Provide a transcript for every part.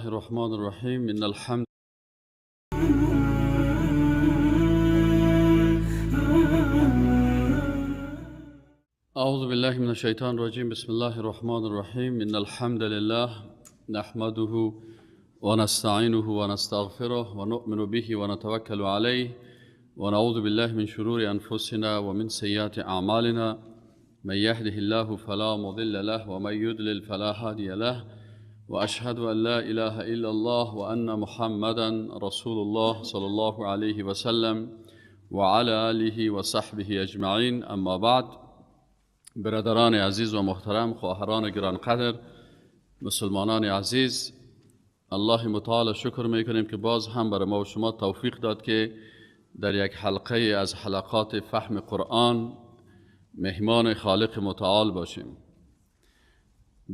الرحمن الرحيم إن الحمد أعوذ بالله من الشيطان الرجيم بسم الله الرحمن الرحيم إن الحمد لله نحمده ونستعينه ونستغفره ونؤمن به ونتوكل عليه ونعوذ بالله من شرور أنفسنا ومن سيئات أعمالنا من يهده الله فلا مضل له ومن يضلل فلا هادي له وأشهد أن لا إله إلا الله وأن محمدا رسول الله صلى الله عليه وسلم وعلى آله وصحبه أجمعين. اما بعد، برادران عزیز و محترم، خواهران گرانقدر، مسلمانان عزیز، الله متعال شکر میکنیم که باز هم برای ما و شما توفیق داد که در یک حلقه از حلقات فهم قرآن مهمان خالق متعال باشیم.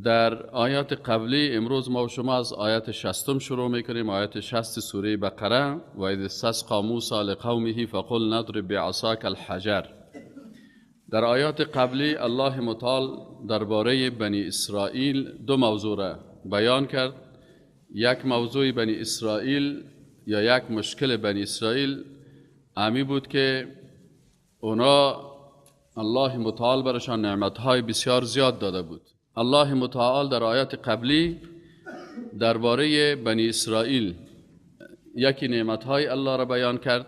در آیات قبلی امروز ما و شما از آیت 60 شروع میکنیم، آیت 60 سوره بقره. و اذ استسقی موسی لقومه فقل نضرب بعصاک الحجر. در آیات قبلی الله متعال درباره بنی اسرائیل دو موضوع را بیان کرد. یک موضوع بنی اسرائیل یا یک مشکل بنی اسرائیل امی بود که اونا الله متعال برشان نعمتهای بسیار زیاد داده بود. الله متعال در آیات قبلی درباره بنی اسرائیل یکی نعمتهای الله را بیان کرد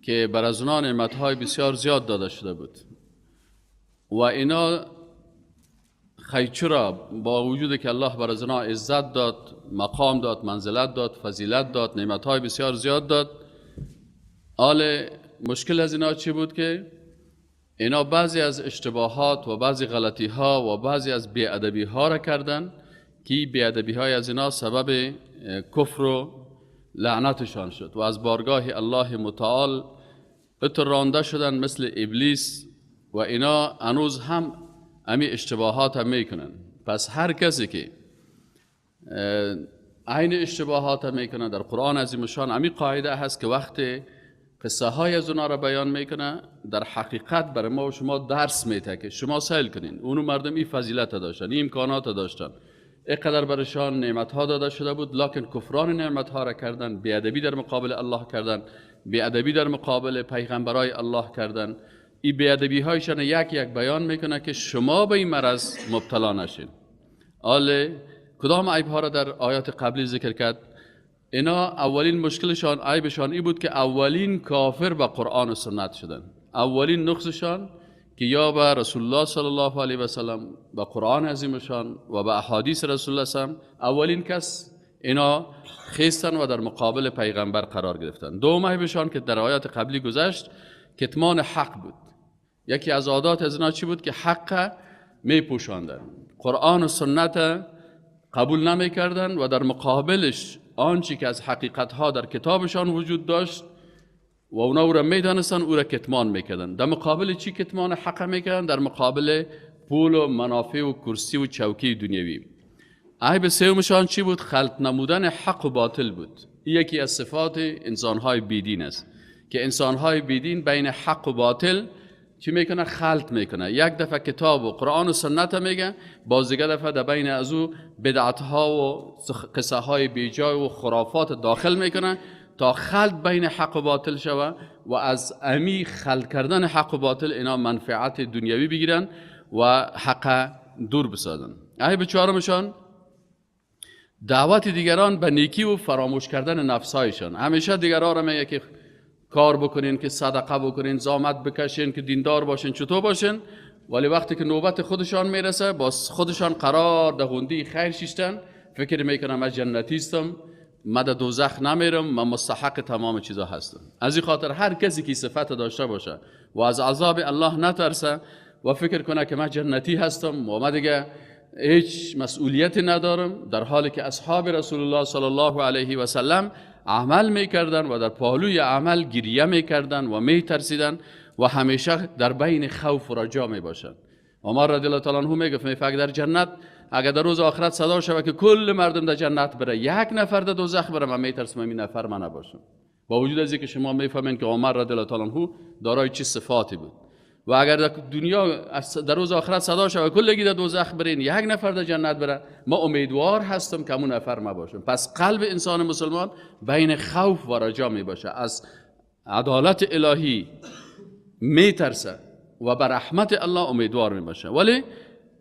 که بر از اونا نعمتهای بسیار زیاد داده شده بود و اینا خیچرا با وجود که الله بر از اونا عزت داد، مقام داد، منزلت داد، فضیلت داد، نعمتهای بسیار زیاد داد، حال مشکل از اینا چی بود که اینا بعضی از اشتباهات و بعضی غلطی ها و بعضی از بی‌ادبی ها را کردن که بی‌ادبی های از اینا سبب کفر و لعنتشان شد و از بارگاه الله متعال اترانده شدن مثل ابلیس و اینا هنوز هم امی اشتباهات هم میکنن. پس هر کسی که عین اشتباهات هم میکنه در قرآن عظیم شان امی قاعده هست که وقتی قصه های از اونا را بیان میکنه در حقیقت برای ما و شما درس میده که شما سهل کنین اونو مردم این فضیلت داشتن، این امکانات داشتن، اینقدر برشان نعمت ها داده شده بود، لکن کفران نعمت ها را کردن، بی‌ادبی در مقابل الله کردن، بی‌ادبی در مقابل پیغمبرای الله کردن. این بی‌ادبی هایشان یک یک بیان میکنه که شما به این مرض مبتلا نشین. آله کدام عیب ها را در آیات قبلی ذکر کرد؟ اینا اولین مشکلشان، عیبشان این بود که اولین کافر به قرآن و سنت شدن. اولین نقصشان که یا به رسول الله صلی الله علیه و سلم، به قرآن عظیمشان و به احادیث رسول الله صلی الله علیه و سلم، اولین کس اینا خیستن و در مقابل پیغمبر قرار گرفتن. دوم عیبشان که در آیات قبلی گذشت کتمان حق بود. یکی از عادات از اینا چی بود که حق می پوشاندن، قرآن و سنت قبول نمی کردن و در مقابلش آنچه که از حقیقت ها در کتابشان وجود داشت و اونا او را میدانستن او را کتمان میکردن. در مقابل چی کتمان حق میکردن؟ در مقابل پول و منافع و کرسی و چوکی دنیوی. عیب سومشان چی بود؟ خلط نمودن حق و باطل بود. یکی از صفات انسانهای بیدین است که انسانهای بیدین بین حق و باطل چی میکنه؟ خلط میکنه. یک دفعه کتاب و قرآن و سنت میگه، باز دیگه دفعه در بین از او بدعت ها و قصه های بیجای و خرافات داخل میکنه تا خلط بین حق و باطل شوه و از امی خلط کردن حق و باطل اینا منفعت دنیوی بگیرن و حق دور بسازن. عیب چهارمشان دعوت دیگران به نیکی و فراموش کردن نفسایشان. همیشه دیگران را میگه که کار بکنین، که صدقه بکنین، زحمت بکشین، که دیندار باشین، چطور باشین، ولی وقتی که نوبت خودشان میرسه باز خودشان قرار در غنده خیر شیشتن، فکر میکنم من جنتی هستم، من در دوزخ نمیرم، من مستحق تمام چیزا هستم. از این خاطر هر کسی که صفت داشته باشه و از عذاب الله نترسه و فکر کنه که من جنتی هستم و من دیگه هیچ مسئولیتی ندارم، در حالی که اصحاب رسول الله صلی الله علیه و سلم عمل میکردن و در پهلوی عمل گریه میکردن و میترسیدن و همیشه در بین خوف و رجا میباشن. عمر رضی الله تعالی عنه میگفت میفهمه در جنت اگر در روز آخرت صدا شود که کل مردم در جنت بره، یک نفر در دوزخ بره، من میترسم این نفر من نباشم. با وجود از اینکه شما میفهمین که عمر رضی الله تعالی عنه دارای چه صفاتی بود و اگر در دنیا در روز آخرت صدا شود کلگی در دوزخ برین، یک نفر در جنت بره، ما امیدوار هستم که همون نفر ما باشم. پس قلب انسان مسلمان بین خوف و رجا می باشه، از عدالت الهی می ترسه و بر رحمت الله امیدوار می باشه. ولی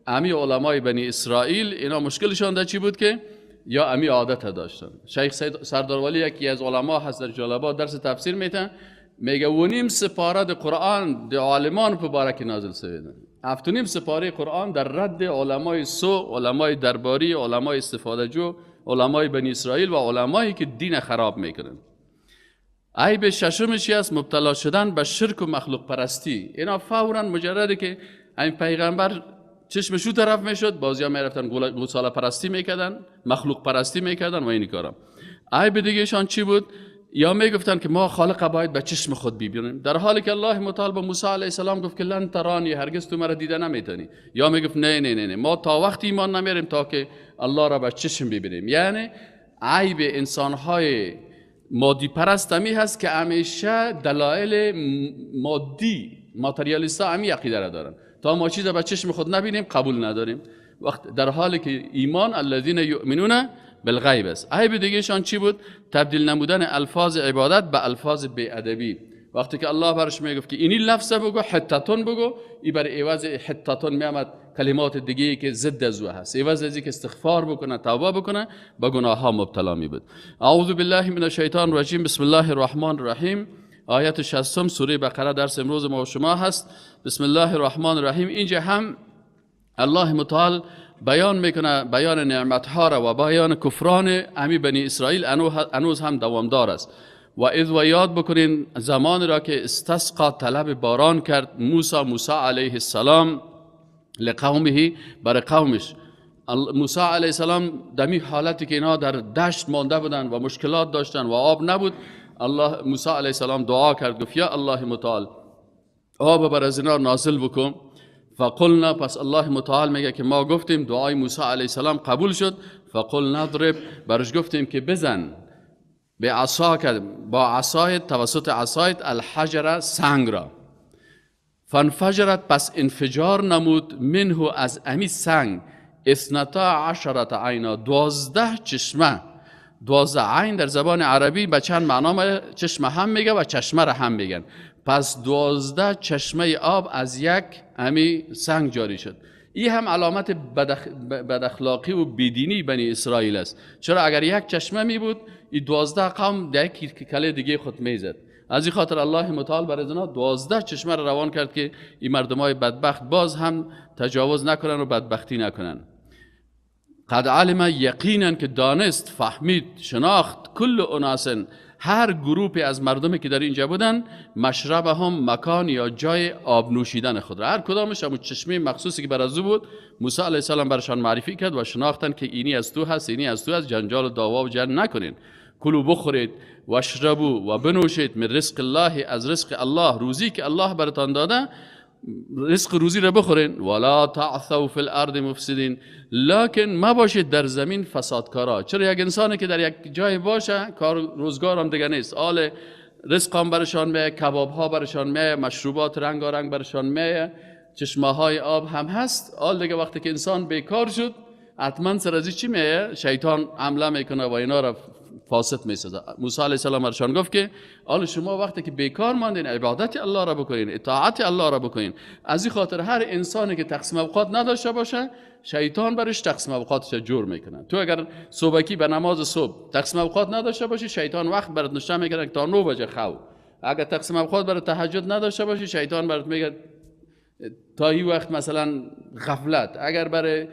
امی علمای بنی اسرائیل اینا مشکلشان در چی بود که یا امی عادت داشتن. شیخ سردار ولی یکی از علما هست در جلال‌آباد درس تفسیر میتن، میگه و نیم سپاره قرآن در عالمان مبارک نازل شده. 7.5 سپاره قرآن در رد علمای سو، علمای درباری، علمای استفاده جو، علمای بنی اسرائیل و علمایی که دین خراب میکنن. عیب ششمشی است مبتلا شدن به شرک و مخلوق پرستی. اینا فوراً مجرده که این پیغمبر چشمشو طرف میشد، بازیا میرفتن گوساله پرستی میکردن، مخلوق پرستی میکردن و اینی کارا. عیب دیگهشان چی بود؟ یا میگفتن که ما خالق باید به چشم خود ببینیم، در حالی که الله متعال به موسی علیه السلام گفت که لن ترانی، هرگز تو مرا دیده نمیتونی. یا میگفت نه نه نه ما تا وقتی ایمان نمیاریم تا که الله را به چشم ببینیم. یعنی عیب انسانهای مادی پرست همی هست که همیشه دلایل مادی ماتریالیستا همی عقیده را دارن، تا ما چیز به چشم خود نبینیم قبول نداریم، وقت در حالی که ایمان الذین یؤمنون بالغیب است. عیب دیگهشان چی بود؟ تبدیل نمودن الفاظ عبادت به الفاظ بی‌ادبی. وقتی که الله برش میگفت که اینی لفظ بگو، حتتون بگو، ای بر عوض حتتون میامد کلمات دیگه که ضد از او هست، عوض از که استغفار بکنه، توبه بکنه، به گناه ها مبتلا می بود. اعوذ بالله من الشیطان الرجیم. بسم الله الرحمن الرحیم. آیت 60 سوره بقره درس امروز ما و شما هست. بسم الله الرحمن الرحیم. اینجا هم الله متعال بیان میکنه بیان نعمت ها را و بیان کفران امی بنی اسرائیل انوز هم دوامدار است. و اذ و یاد بکنین زمان را که استسقا طلب باران کرد موسی علیه السلام لقومه، برای قومش. موسی علیه السلام دمی حالتی که اینا در دشت مانده بودن و مشکلات داشتن و آب نبود، الله موسی علیه السلام دعا کرد، گفت یا الله متعال آب بر از اینا نازل بکن. فقلنا، پس الله متعال میگه که ما گفتیم دعای موسی علیه السلام قبول شد. فقلنا اضرب، برش گفتیم که بزن به عصا، با عصایت، توسط عصایت الحجر، سنگ را. فانفجرت، پس انفجار نمود، منه از امی سنگ 12 عینا، 12 چشمه. 12 عین در زبان عربی به چند معنا چشمه هم میگه و چشمه را هم میگن. پس 12 چشمه آب از یک امی سنگ جاری شد. این هم علامت بداخلاقی و بیدینی بنی اسرائیل است. چرا اگر یک چشمه می بود، این 12 قوم در یک کله دیگه خود میزد. از این خاطر الله متعال بر ازنا 12 چشمه را روان کرد که این مردمای بدبخت باز هم تجاوز نکنن و بدبختی نکنن. قد علم، یقینا که دانست، فهمید، شناخت، کل اناس، هر گروپی از مردمی که در اینجا بودن، مشربهم، مکان یا جای آب نوشیدن خود را، هر کدامش همون چشمه مخصوصی که بر از او بود موسی علیه السلام برشان معرفی کرد و شناختن که اینی از تو هست، اینی از تو هست، جنجال و دعوا و جنگ نکنین. کلوا بخورید و اشربوا و بنوشید من رزق الله، از رزق الله، روزی که الله براتان داده، رزق روزی را بخورین. ولا تعثوا فی الارض مفسدین، لکن ما باشید در زمین فسادکارا. چرا یک انسانی که در یک جای باشه کار روزگار هم دیگه نیست، آل رزق هم برشان میه، کباب ها برشان میه، مشروبات رنگارنگ برشان میه، چشمه های آب هم هست. آل دیگه وقتی که انسان بیکار شد حتما سر از چی میه؟ شیطان حمله میکنه و اینا را فاسد میسازه. موسی علیه السلام برشان گفت که حالا شما وقتی که بیکار ماندین عبادت الله را بکنین، اطاعت الله را بکنین. از این خاطر هر انسانی که تقسیم اوقات نداشته باشه شیطان برش تقسیم اوقاتش جور میکنه. تو اگر صبحکی به نماز صبح تقسیم اوقات نداشته باشی شیطان وقت برات نشون میکنه تا 9 بجه خواب. اگر تقسیم اوقات برای تهجد نداشته باشی شیطان برات میگه تا این وقت مثلا غفلت. اگر برای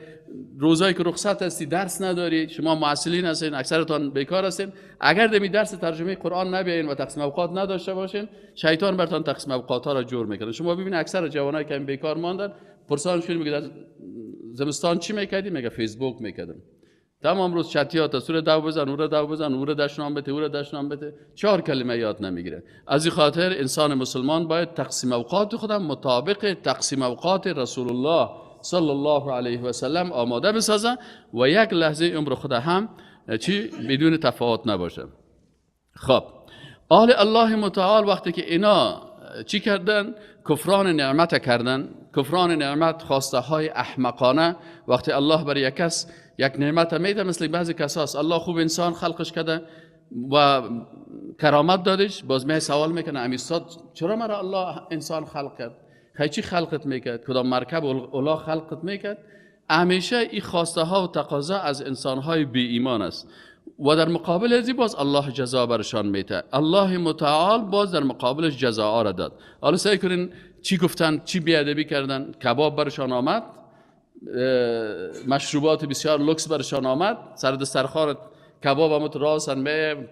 روزایی که رخصت هستی درس نداری، شما معسلین هستین، اکثرتان بیکار هستین، اگر دمی درس ترجمه قرآن نبیاین و تقسیم اوقات نداشته باشین شیطان براتون تقسیم اوقات ها را جور میکنه. شما ببین اکثر جوانایی که بیکار ماندن پرسانشون میگه زمستان چی میکردی؟ میگه فیسبوک میکردم. تمام روز چتیات سوره دو بزن، اون رو دو بزن، اون رو دشنام بده، اون رو دشنام بده، 4 کلمه یاد نمیگیره. از این خاطر انسان مسلمان باید تقسیم اوقات خودم مطابق تقسیم اوقات رسول الله صلی الله علیه و سلم آماده بسازه و یک لحظه عمر خود هم چی بدون تفاوت نباشه. خب آل الله متعال وقتی که اینا چی کردن؟ کفران نعمت کردن. کفران نعمت خواسته های احمقانه. وقتی الله برای یک کس یک نعمت میده، مثل بعضی کساست الله خوب انسان خلقش کرده و کرامت دادش، باز می سوال میکنه امیستاد چرا مرا الله انسان خلق کرد؟ چی خلقت میکرد؟ کدام مرکب الله خلقت میکرد؟ همیشه این خواسته ها و تقاضا از انسان های بی ایمان است و در مقابل ازی باز الله جزا برشان میده. الله متعال باز در مقابلش جزا را داد. حالا سعی کنین چی گفتن، چی بیادبی کردن. کباب برشان آمد، مشروبات بسیار لوکس برشان آمد، سر دسترخوان کباب هم راسن می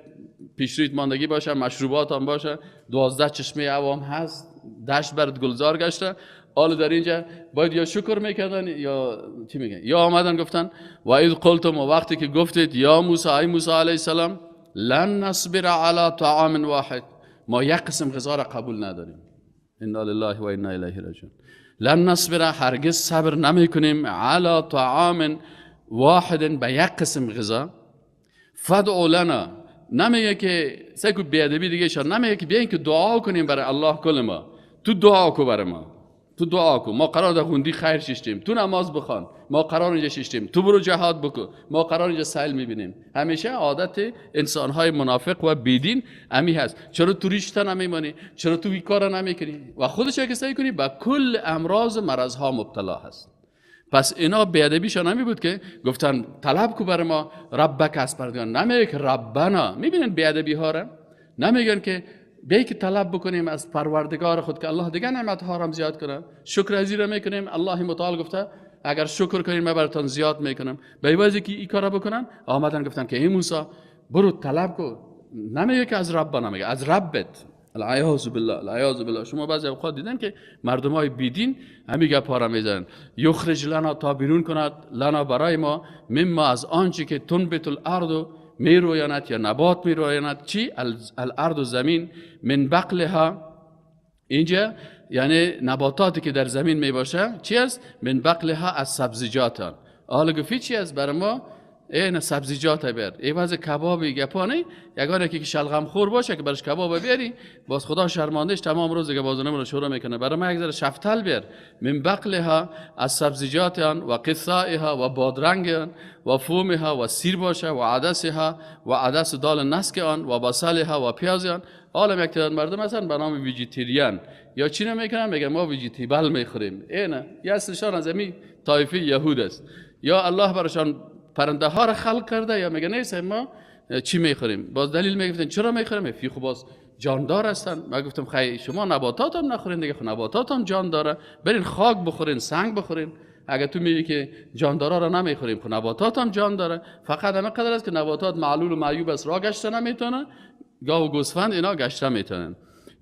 پیشرویت ماندگی باشه، مشروبات هم باشه، 12 چشمه عوام هست، دشت برد گلزار گشته. حالا در اینجا باید یا شکر میکردن یا چی میگن، یا آمدن گفتن و اذ قلتم، و وقتی که گفتید یا موسی، ای موسی علیه السلام، لن نصبر علی طعام واحد، ما یک قسم غذا را قبول نداریم. انا لله و انا الیه راجعون. لن نصبر، هرگز صبر نمیکنیم، علی طعام واحد، به یک قسم غذا. فدعوا لنا، نمیگه که سکو بیادبی دیگه شد، نمیگه که بیاین که دعا کنیم برای الله کل ما. تو دعا کو برای ما، تو دعا کو، ما قرار در غوندی خیر ششتیم، تو نماز بخوان، ما قرار اینجا ششتیم، تو برو جهاد بکو، ما قرار اینجا سیل میبینیم. همیشه عادت انسانهای منافق و بیدین امی هست. چرا تو ریشتن نمیمانی؟ چرا تو این کارا نمیکنی؟ و خودش اگه سعی کنی با کل امراض مرضها مبتلا هست. پس اینا بیادبیشان نمی بود که گفتن طلب کو بر ما ربک از پردگان، نمیگه که ربنا. میبینن بیادبی ها را، نمیگن که بیایی که طلب بکنیم از پروردگار خود که الله دیگه نعمت ها را زیاد کنه. شکر ازی را میکنیم، الله متعال گفته اگر شکر کنیم من براتون زیاد میکنم. به واسه که این کارا بکنن آمدن گفتن که ای موسی برو طلب کو. نمیگه که از ربنا، میگه از ربت. العیاذ بالله، العیاذ بالله. شما بعضی اوقات دیدن که مردمای بیدین همین گپا را میزنن. یخرج لنا، تا بیرون کند، لنا برای ما، مما از آنچه که تنبت الارض میرویاند یا نبات میرویاند. چی؟ الارض زمین، من بقلها، اینجا یعنی نباتاتی که در زمین میباشه. چی است؟ من بقلها، از سبزیجات. حالا گفتی چی است برای ما؟ این سبزیجات بر ایواز کبابی گپانی، یگانه که شلغم خور باشه که برش کباب بیاری، باز خدا شرماندهش تمام روز دیگه بازونه رو شروع میکنه. برای ما یک ذره شفتل بیار. من بقلها، از سبزیجات آن، و قثائها، و بادرنگ آن، و فومها، و سیر باشه، و عدسها، و عدس دال نسک آن، و بصلها، و پیاز آن. حالا یک تعداد مردم مثلا به نام ویژیتریان یا چی نمیکنن، میگن ما ویژیتیبل میخوریم. اینه یا اصلشان از همین طایفه یهود است، یا الله براشان پرنده ها را خلق کرده، یا میگه نیست ما چی میخوریم. باز دلیل میگفتن چرا میخوریم؟ فی خب باز جاندار هستن. من گفتم خیلی شما نباتات هم نخورین دیگه، نباتات هم جان داره، برین خاک بخورین، سنگ بخورین. اگه تو میگی که جاندارا را نمیخوریم، خب نباتات هم جان داره. فقط همه قدر است که نباتات معلول و معیوب است، را گشته نمیتونه، گاو و گوسفند اینا گشته میتونن.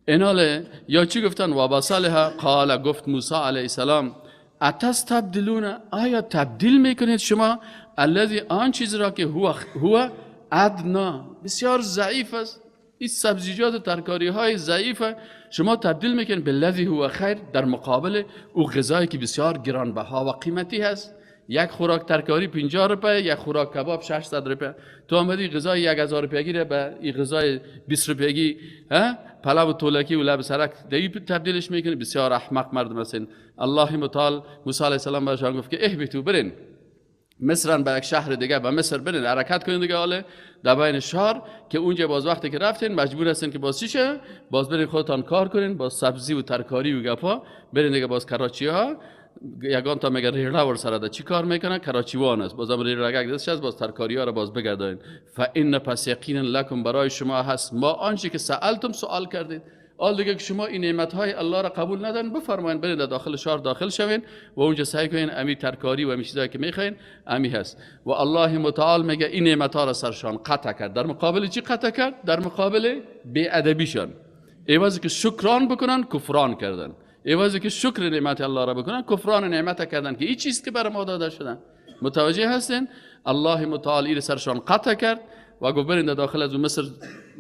ایناله یا چی گفتن؟ و بصلها، قال، گفت موسی علیه السلام، اتستبدلون، آیا تبدیل میکنید شما الذی، آن چیز را که هو ادنا، بسیار ضعیف است، این سبزیجات و ترکاری های ضعیفه، شما تبدیل میکنید بالذی هو خیر، در مقابل او غذایی که بسیار گرانبها و قیمتی هست. یک خوراک ترکاری 50 روپیه، یک خوراک کباب 600 روپیه. تو آمدی غذای 1000 روپیگی را به این غذای 20 روپیگی، پلو تولکی و لب سرک دیگه تبدیلش میکنی. بسیار احمق مردم هستین. الله متعال موسی علیه السلام بهشون گفت که اهبطوا، برین مصر، به یک شهر دیگه به مصر برین، حرکت کنین دیگه. حالا در بین شهر که اونجا باز وقتی که رفتین مجبور هستین که باز چیشه، باز برین خودتان کار کنین، باز سبزی و ترکاری و گپا برین دیگه. باز کراچی ها یگان تا میگه ریرا ور سراده چی کار میکنه؟ کراچیوان است، بازم ریرا گگ دستش است، باز ترکاری ها را باز بگردین. فان پس یقینا لکم، برای شما هست، ما آنچه که سألتم، سوال کردید. آل دیگه که شما این نعمت های الله را قبول ندارین، بفرمایید برید داخل شهر داخل شوین و اونجا سعی کنین امی ترکاری و امی چیزایی که میخواین امی هست. و الله متعال میگه این نعمت ها را سرشان قطع کرد. در مقابل چی قطع کرد؟ در مقابل بی‌ادبیشان. ایوازی که شکران بکنن کفران کردن، ایوازی که شکر نعمت الله را بکنن کفران نعمت کردن که این چیز که بر ما داده شدن. متوجه هستین؟ الله متعال این سرشان قطع کرد و گفت برین داخل از مصر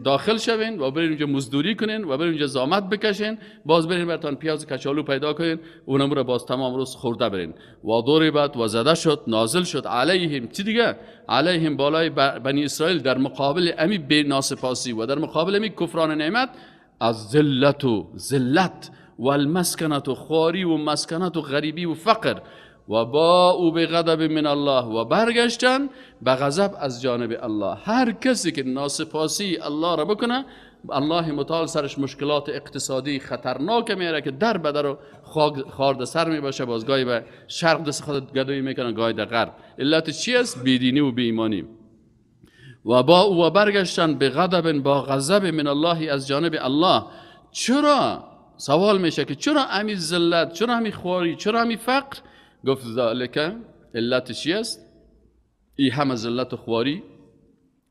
داخل شوین و برین اونجا مزدوری کنین و برین اونجا زحمت بکشین، باز برین براتون پیاز کچالو پیدا کنین، اونم رو باز تمام روز خورده برین. و ضربت، و زده شد، نازل شد، علیهم، چی دیگه؟ علیهم، بالای بنی اسرائیل، در مقابل امی بی ناسپاسی و در مقابل امی کفران نعمت، از ذلت و المسکنت و خواری و مسکنت و غریبی و فقر و باءوا بغضب من الله و برگشتن به غضب از جانب الله. هر کسی که ناسپاسی الله را بکنه الله متعال سرش مشکلات اقتصادی خطرناک میاره که در بدر و خارد سر میباشه، باز گاهی به شرق دست خود گدایی میکنه، گاهی در غرب. علت چی است؟ بیدینی و بیایمانی. و با و برگشتن به غضب، با غضب من الله از جانب الله. چرا؟ سوال میشه که چرا همی ذلت، چرا همی خواری، چرا همی فقر؟ گفت ذالک، علت چی است؟ این همه ذلت و خواری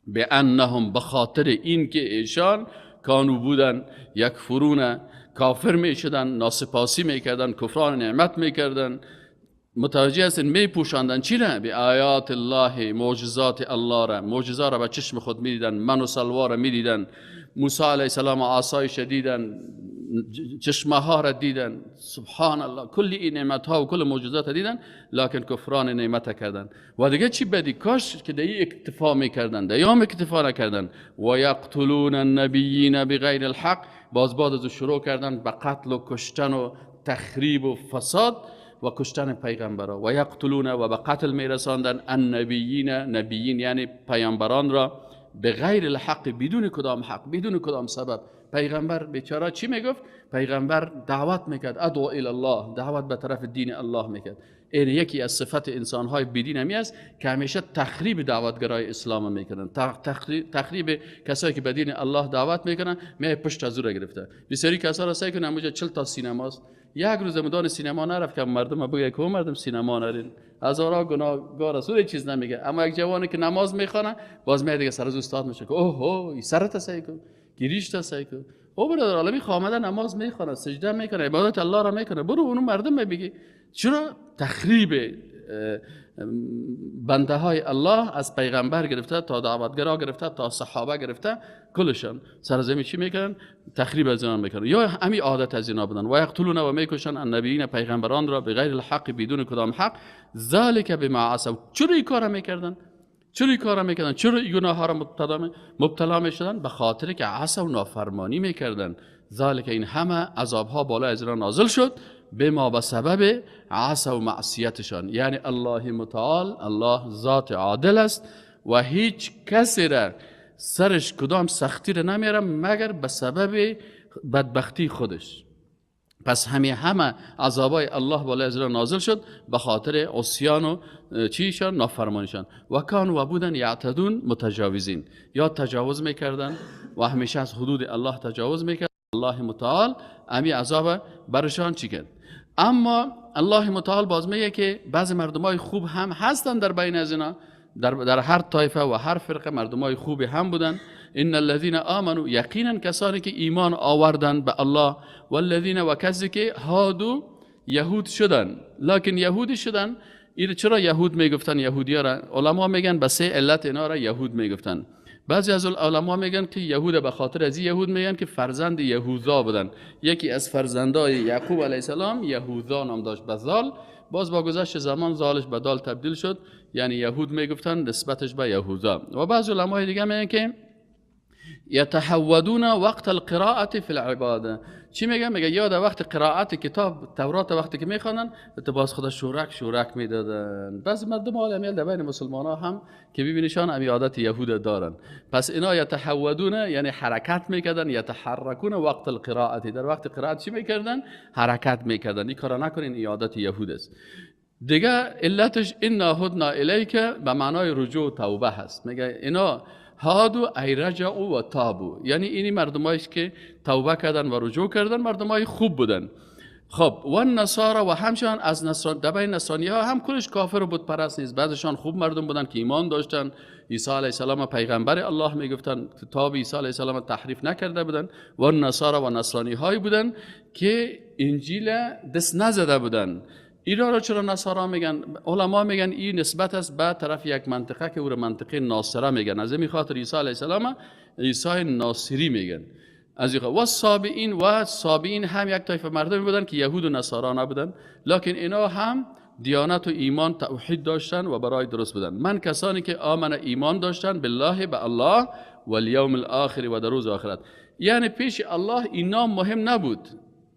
به انهم، بخاطر این که ایشان کانو بودن یکفرون، کافر میشدن، ناسپاسی میکردن، کفران نعمت میکردن، متوجه هستن میپوشاندن چی را؟ به آیات الله، معجزات الله را، معجزات را به چشم خود میدیدن، من و سلوا را میدیدن، موسی علیه السلام عصایش دیدن، چشمه ها را دیدن، سبحان الله، کل این نعمت ها و کل معجزات دیدن، لکن کفران نعمت کردن. و دیگه چی بدی؟ کاش که دی اکتفا میکردن، دیام اکتفا نکردن. و یقتلون النبیین بغیر الحق، باز بعد از شروع کردن به قتل و کشتن و تخریب و فساد و کشتن پیغمبران. و یقتلون، و به قتل میرساندن النبیین، نبیین یعنی پیامبران را، به غیر الحق، بدون کدام حق، بدون کدام سبب. پیغمبر بیچاره چی میگفت؟ پیغمبر دعوت میکرد، ادعو الی الله، دعوت به طرف دین الله میکرد. این یکی از صفت انسانهای بیدین همی است که همیشه تخریب دعوتگرای اسلام میکنن، تخریب کسایی که به دین الله دعوت میکنن، می پشت از او را گرفته. بسیاری کسا را سعی کنن موجه 40 تا سینماست، یک روز مدان سینما نرفت که مردم بگه که مردم سینما نرین، هزارها گناهگار است، چیز نمیگه. اما یک جوانی که نماز میخونه باز میاد دیگه سر از استاد میشه که اوه سرت سعی کن، گریشت سعی کن. او برادر عالمی خامده نماز میخونه، سجده میکنه، عبادت الله را میکنه، برو اونو مردم میگی. چرا؟ تخریب بنده های الله از پیغمبر گرفته تا دعوتگرا گرفته تا صحابه گرفته، کلشان سرزمین چی میکنن؟ تخریب از اینا میکنن، یا همین عادت از اینا بدن. و یقتلون، و میکشن النبیین، پیغمبران را، بغیر الحق، بدون کدام حق. ذالک بما عصوا، چرا این کارا میکردن؟ چرا این گناه ها را مبتلا میشدن؟ به خاطر که عصوا، نافرمانی میکردن. ذالک، این همه عذاب ها بالا از اینا نازل شد، بما، به سبب عصوا معصیتشان. یعنی الله متعال، الله ذات عادل است و هیچ کسی را سرش کدام سختی را نمیاره مگر به سبب بدبختی خودش. پس همه عذابای الله بالا از اینا نازل شد به خاطر عصیان و چیشان، نافرمانیشان. و کانوا، و بودن یعتدون، متجاوزین، یا تجاوز میکردن و همیشه از حدود الله تجاوز میکردن. الله متعال امی عذاب برشان چی کرد؟ اما الله متعال باز میگه که بعضی مردمای خوب هم هستن در بین از اینا، در هر طایفه و هر فرقه مردمای خوبی هم بودن. ان الذين آمنوا، یقینا کسانی که ایمان آوردن به الله، والذین، و کسی که هادو، یهود شدن. لکن یهودی شدن، این چرا یهود میگفتن؟ یهودی‌ها را علما میگن به 3 علت اینا را یهود میگفتن. بعضی از علما میگن که یهود به خاطر از یهود میگن که فرزند یهوذا بودن. یکی از فرزندای یعقوب علیه السلام یهوذا نام داشت به زال، باز با گذشت زمان زالش به دال تبدیل شد، یعنی یهود میگفتن نسبتش به یهوذا. و بعضی علمای دیگه میگن که یتحودون وقت القراءة فی العباده. چی میگن؟ میگه یاد وقت قرائت کتاب تورات وقتی که میخوانن باز خدا شورک میدادن. بعضی مردم عالمی در بین مسلمان ها هم که ببینیشان امی عادت یهود دارن. پس اینا یتحودون یعنی حرکت میکردن، یتحرکون وقت القراءة، در وقت قرائت چی میکردن؟ حرکت میکردن. این کارا نکنین، این عادت یهود است. دیگه علتش انا هدنا الیک به معنای رجوع و توبه هست. میگه اینا هادو ای رجعوا و تابو، یعنی اینی مردمایش که توبه کردن و رجوع کردن، مردمای خوب بودن. خب و نصارا، و همچنان از نصرانی ها هم کلش کافر و بت پرست نیست، بعضشان خوب مردم بودن که ایمان داشتن، عیسی علیه السلام پیغمبر الله میگفتن، کتاب عیسی علیه السلام تحریف نکرده بودن. و نصارا، و نصرانی هایی بودن که انجیل دست نزده بودن. اینا را چرا نصارا میگن؟ علما میگن این نسبت است به طرف یک منطقه که او را منطقه ناصره میگن. از این خاطر عیسی علیه السلام عیسی ناصری میگن. از این و صابئین هم یک طایفه مردمی بودن که یهود و نصارا نبودن، لکن اینا هم دیانت و ایمان توحید داشتن و برای درست بودن. من کسانی که آمن ایمان داشتن بالله، به الله، و الیوم الاخر، و در روز آخرت. یعنی پیش الله این نام مهم نبود.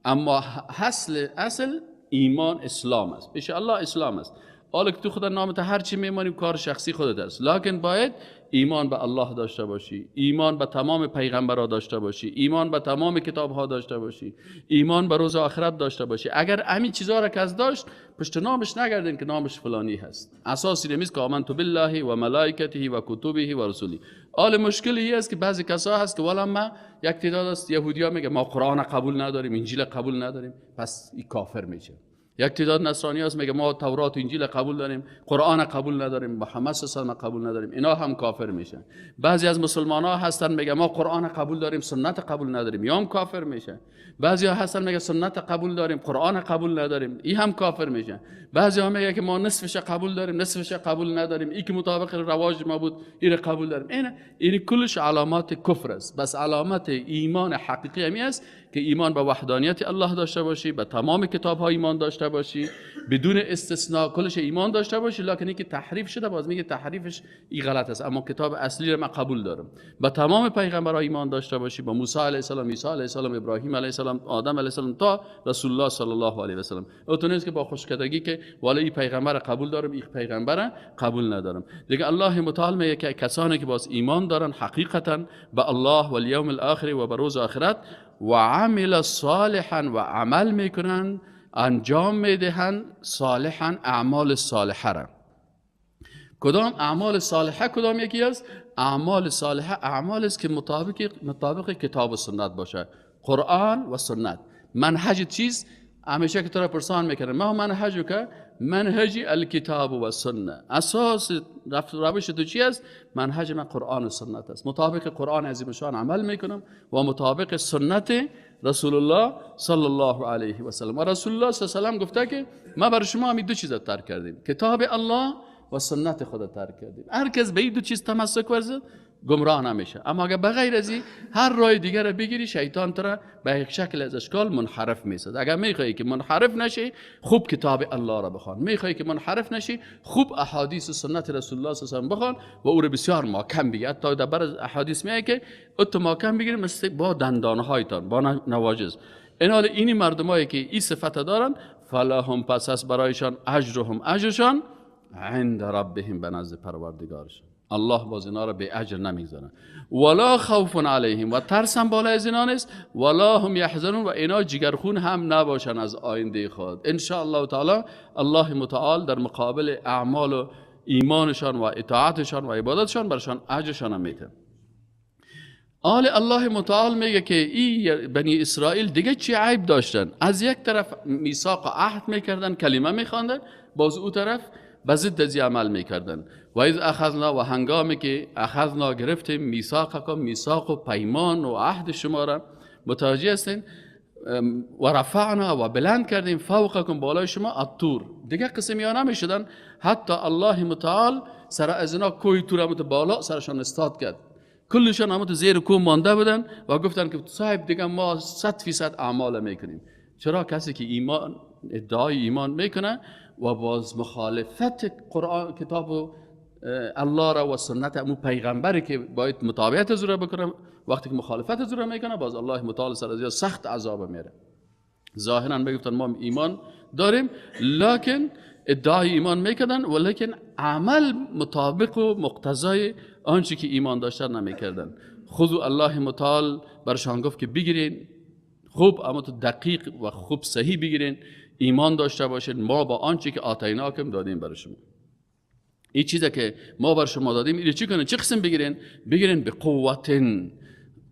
اما اصل ایمان اسلام است، ان الله اسلام است. حالا که تو خدا نامت هر چی میمانی کار شخصی خودت است، لکن باید ایمان به الله داشته باشی، ایمان به تمام پیغمبرها داشته باشی، ایمان به تمام کتابها داشته باشی، ایمان به روز آخرت داشته باشی. اگر همین چیزا را کس داشت پشت نامش نگردین که نامش فلانی هست. اساسی نمیست که آمنت بالله و ملائکته و کتبه و رسولی. حال مشکلی است که بعضی کسا هست که والا ما یک تعداد است یهودیا میگه ما قرآن قبول نداریم، انجیل قبول نداریم، پس این کافر میشه. یک تعداد نصرانی هست میگه ما تورات و انجیل قبول داریم، قرآن قبول نداریم، محمد صلی الله علیه و قبول نداریم، اینا هم کافر میشن. بعضی از مسلمان ها هستن میگه ما قرآن قبول داریم، سنت قبول نداریم، یا هم کافر میشن. بعضی ها هستن میگه سنت قبول داریم، قرآن قبول نداریم، این هم کافر میشن. بعضی ها میگه که ما نصفش قبول داریم، نصفش قبول نداریم، این که مطابق رواج ما بود این قبول داریم. این کلش علامات کفر است. بس علامت ایمان حقیقی همی است که ایمان به وحدانیت الله داشته باشی، به تمام کتاب ها ایمان داشته باشی، بدون استثناء کلش ایمان داشته باشی. لکن اینکه تحریف شده باز میگه تحریفش این غلط است، اما کتاب اصلی رو من قبول دارم. به تمام پیغمبرها ایمان داشته باشی، با موسی علیه السلام، عیسی علیه السلام، ابراهیم علیه السلام، آدم علیه السلام تا رسول الله صلی الله علیه و سلم. تو نیست که با خوشکدگی که والا این پیغمبر قبول دارم، این پیغمبر قبول ندارم. دیگه الله متعال میگه که کسانی که باز ایمان دارن حقیقتا به الله و الیوم الاخر و به روز آخرت و عمل صالحا و عمل میکنن، انجام میدهن صالحا اعمال صالحه را. کدام اعمال صالحه کدام یکی است؟ اعمال صالحه اعمال است که مطابق کتاب و سنت باشه، قرآن و سنت. منهج چیز همیشه که تو را پرسان میکنه ما منهجو که منهج الکتاب و سنت، اساس روش تو چی است؟ منهج من قرآن و سنت است. مطابق قرآن عظیم شان عمل میکنم و مطابق سنت رسول الله صلی الله علیه و سلم. و رسول الله صلی الله علیه و سلم گفته که ما بر شما همین دو چیز ترک کردیم، کتاب الله و سنت خود ترک کردیم. هر کس به این دو چیز تمسک ورزد گمراه نمیشه. اما اگر بغیر از این هر راه دیگر را بگیری شیطان تو را به یک شکل از اشکال منحرف میسازد. اگر میخوایی که منحرف نشی خوب کتاب الله را بخوان، میخوایی که منحرف نشی خوب احادیث و سنت رسول الله صلی الله علیه و سلم بخوان و او را بسیار محکم بگیر. حتی در بعض احادیث میگه که اتو محکم بگیرید مثل با دندانهایتان، با نواجز. این حال اینی مردمایی که این صفت دارن فلهم پس از برایشان اجرهم اجرشان عند ربهم به نزد پروردگارشان. الله باز اینا را به اجر نمیگذارن. ولا خوف علیهم و ترسم بالای از اینا نیست، ولا هم یحزنون و اینا جگرخون هم نباشن از آینده خود. ان شاء الله تعالی الله متعال در مقابل اعمال و ایمانشان و اطاعتشان و عبادتشان برشان اجرشان میده. الله متعال میگه که این بنی اسرائیل دیگه چی عیب داشتن؟ از یک طرف میثاق و عهد میکردن، کلمه میخواندن، باز او طرف به ضد از عمل میکردن. و از اخذنا و هنگامی که اخذنا گرفتیم میثاقکم، میثاق و پیمان و عهد شما را متوجه هستین، و رفعنا و بلند کردیم فوقکم بالای شما الطور. دیگه قسمی ها نمیشدن. حتی الله متعال سر از اینا کوه طور همت بالا سرشان استاد کرد، کلشان همت زیر کوه مانده بودن و گفتن که صاحب دیگه ما 100% اعمال میکنیم. چرا؟ کسی که ایمان ادعای ایمان میکنه و باز مخالفت قرآن کتاب و الله را و سنت امو پیغمبری که باید مطابقت از را بکنه، وقتی که مخالفت از را میکنه باز الله متعال سر از سخت عذاب میره. ظاهرا میگفتن ما ایمان داریم لکن ادعای ایمان میکردن ولیکن عمل مطابق و مقتضای آنچه که ایمان داشتن نمیکردن. خود الله متعال برشان گفت که بگیرین خوب اما تو دقیق و خوب صحیح بگیرین، ایمان داشته باشین ما با آنچه که آتیناکم دادیم برای شما. این چیزی که ما بر شما دادیم اینو چی کنین؟ چه قسم بگیرین؟ بگیرین به قوتن.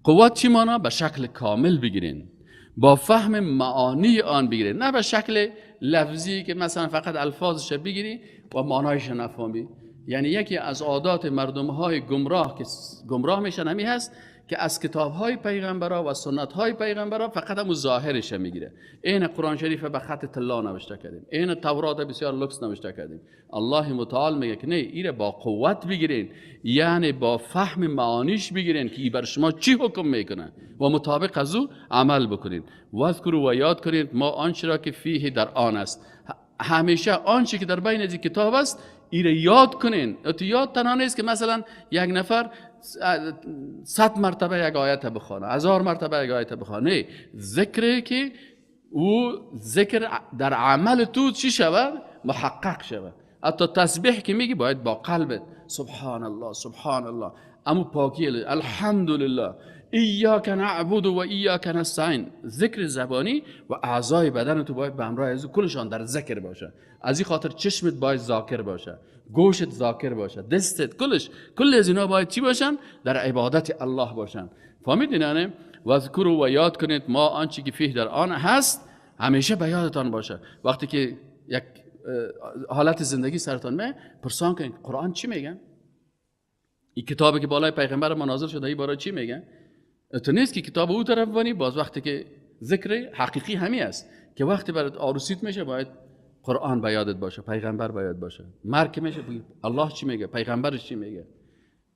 قوت چی مانا؟ به شکل کامل بگیرین، با فهم معانی آن بگیرین، نه به شکل لفظی که مثلا فقط الفاظش بگیری و معنایش نفهمی. یعنی یکی از عادات مردم‌های گمراه که گمراه میشن همی هست که از کتاب‌های پیغمبرها و سنت‌های پیغمبرها فقط همون ظاهرش میگیره. این قرآن شریف به خط طلا نوشته کردیم، این تورات بسیار لوکس نوشته کردیم. الله متعال میگه که نه، اینو با قوت بگیرین، یعنی با فهم معانیش بگیرین که این بر شما چی حکم میکنه و مطابق از او عمل بکنین. واذکروا و یاد کنید ما آنچه را که فیه در آن است. همیشه آنچه که در بین از کتاب است اینو یاد کنین. تو یاد تنها نیست که مثلا یک نفر 100 مرتبه یک آیت بخونه، 1000 مرتبه یک آیت بخونه. نه، ذکری که او ذکر در عمل تو چی شود؟ محقق شود. حتی تسبیح که میگی باید با قلبت سبحان الله سبحان الله، اما پاکی الحمدلله، ایاک نعبد و ایاک نستعین. ذکر زبانی و اعضای بدن تو باید به همراه از کلشان در ذکر باشه. از این خاطر چشمت باید ذاکر باشه، گوشت ذاکر باشه، دستت، کل از اینا باید چی باشن؟ در عبادت الله باشن. فهمیدین نه؟ و ذکروا و یاد کنید ما آنچه که فیه در آن هست همیشه به یادتان باشه. وقتی که یک حالت زندگی سرتان میه پرسان کنید قرآن چی میگه؟ این کتابی که بالای پیغمبر ما نازل شده این برای چی میگه؟ تو نیست که کتاب او طرف بانی. باز وقتی که ذکر حقیقی همی است که وقتی برات عروسیت میشه باید قرآن به یادت باشه، پیغمبر به یاد باشه. مرگ میشه الله چی میگه، پیغمبرش چی میگه.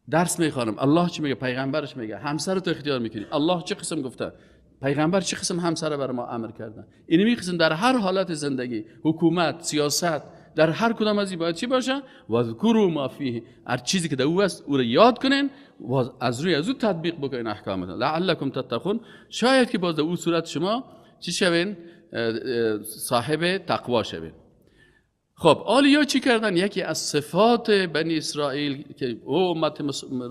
درس میخوانم الله چی میگه، پیغمبرش میگه. همسرت اختیار میکنی الله چه قسم گفته، پیغمبر چه قسم همسر بر ما امر کردن. این میخواسن در هر حالت زندگی، حکومت، سیاست، در هر کدام از این باید چی باشه؟ و ذکروا ما فیه، هر چیزی که در او است او رو یاد کنین و از روی از او تطبیق بکنین احکامات لعلکم تتقون. شاید که باز در او صورت شما چی شوین؟ صاحب تقوا شوین. خب آلیا چی کردن؟ یکی از صفات بنی اسرائیل که او امت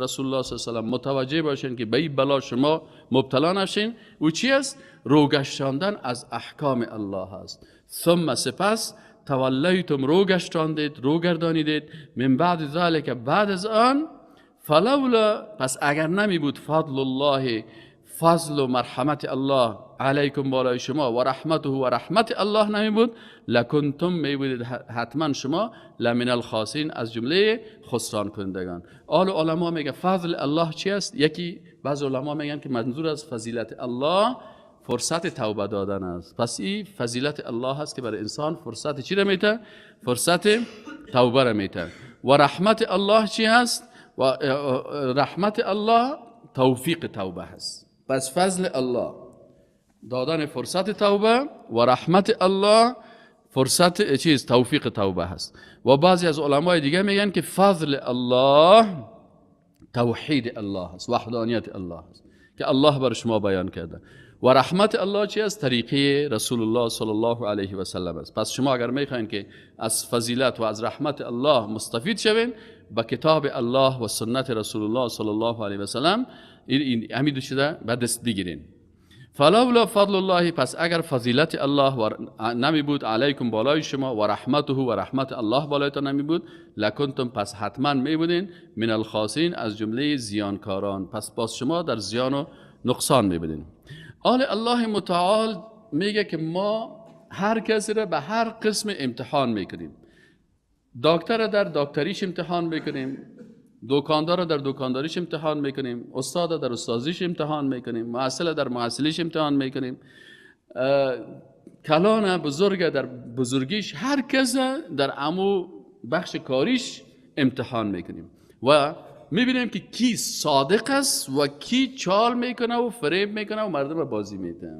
رسول الله صلی الله علیه و متوجه باشین که به این بلا شما مبتلا نشین، او چی است؟ روگشتاندن از احکام الله است. ثم سپس تولیتم روگشتاندید، روگردانیدید، من بعد ذلك بعد از آن، فلولا پس اگر نمی بود فضل الله، فضل و مرحمت الله علیکم بالای شما و رحمته و رحمت الله نمی بود، لکنتم می بودید حتما شما لمن الخاسرین از جمله خسران کنندگان. علما میگه فضل الله چی است؟ یکی بعض علما میگن که منظور از فضیلت الله فرصت توبه دادن است. پس این فضیلت الله هست که برای انسان فرصت چی را میده؟ فرصت توبه را میده. و رحمت الله چی هست؟ و رحمت الله توفیق توبه هست. پس فضل الله دادن فرصت توبه و رحمت الله فرصت چیز توفیق توبه هست. و بعضی از علمای دیگه میگن که فضل الله توحید الله هست، وحدانیت الله هست که الله بر شما بیان کرده. و رحمت الله چی است؟ طریقه رسول الله صلی الله علیه و سلم است. پس شما اگر میخواین که از فضیلت و از رحمت الله مستفید شوین، با کتاب الله و سنت رسول الله صلی الله علیه و سلم همین دو شده به دست بگیرین. فلولا فضل الله پس اگر فضیلت الله نمی بود علیکم بالای شما و رحمته و رحمت الله بالایتان نمی بود، لکنتم پس حتما می بودین من الخاسرین از جمله زیانکاران. پس باز شما در زیان و نقصان می بودین. الله متعال میگه که ما هر کسی را به هر قسم امتحان میکنیم. دکتر در دکتریش امتحان میکنیم، دکاندار در دکانداریش امتحان میکنیم، استاد در استادیش امتحان میکنیم، معسل در معسلیش امتحان میکنیم، کلان بزرگ در بزرگیش، هر کس در عمو بخش کاریش امتحان میکنیم و میبینیم که کی صادق است و کی چال میکنه و فریب میکنه و مردم بازی میده.